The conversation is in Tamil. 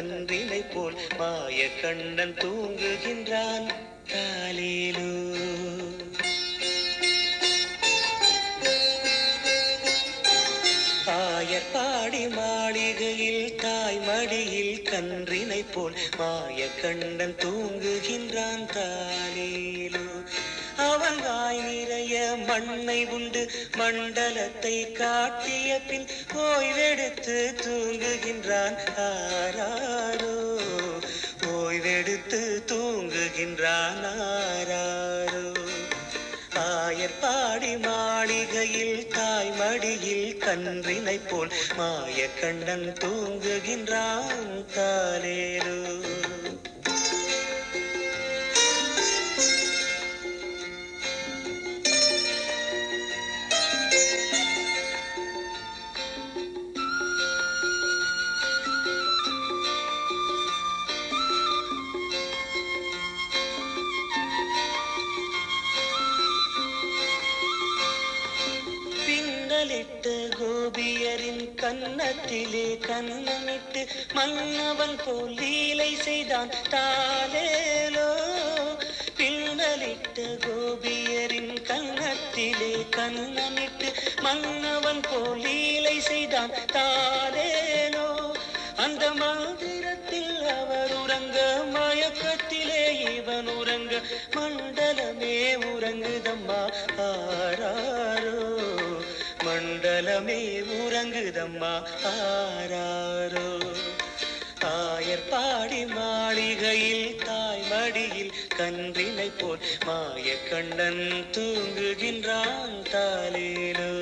கன்றினை போல் மாய கண்ணன் தூங்குகின்றான் தாலேலோ. ஆயர்பாடி மாளிகையில் தாய் மடியில் கன்றினை போல் மாய கண்ணன் தூங்குகின்றான் தாலேலோ. அவன் வாய் நிறைய மண்ணை உண்டு மண்டலத்தை காட்டிய பின் ஓய்வெடுத்து தூங்குகின்றான் ஆராரோ. ஓய்வெடுத்து தூங்குகின்றான் ஆராரோ. ஆயர்பாடி மாளிகையில் தாய் மடியில் கன்றினை போல் மாய கண்ணன் தூங்குகின்றான் தாலேலோ. கோபியரின் கன்னத்திலே கண்ணமிட்டு மன்னவன் போல் லீலை செய்தான் தாலேலோ. பின்னலிட்ட கோபியரின் கன்னத்திலே கண்ணமிட்டு மன்னவன் போல் லீலை செய்தான் தாலேலோ. அந்த மந்திரத்தில் அவர் உறங்க மயக்கத்திலே இவன் உறங்க மண்டலமே உறங்குதம்மா ஆராரோ. மண்டலமே உறங்குதம்மா ஆராரோ. ஆயர்பாடி மாளிகையில் தாய் மடியில் கன்றினை போல் மாய கண்ணன் தூங்குகின்றான் தாலேலோ.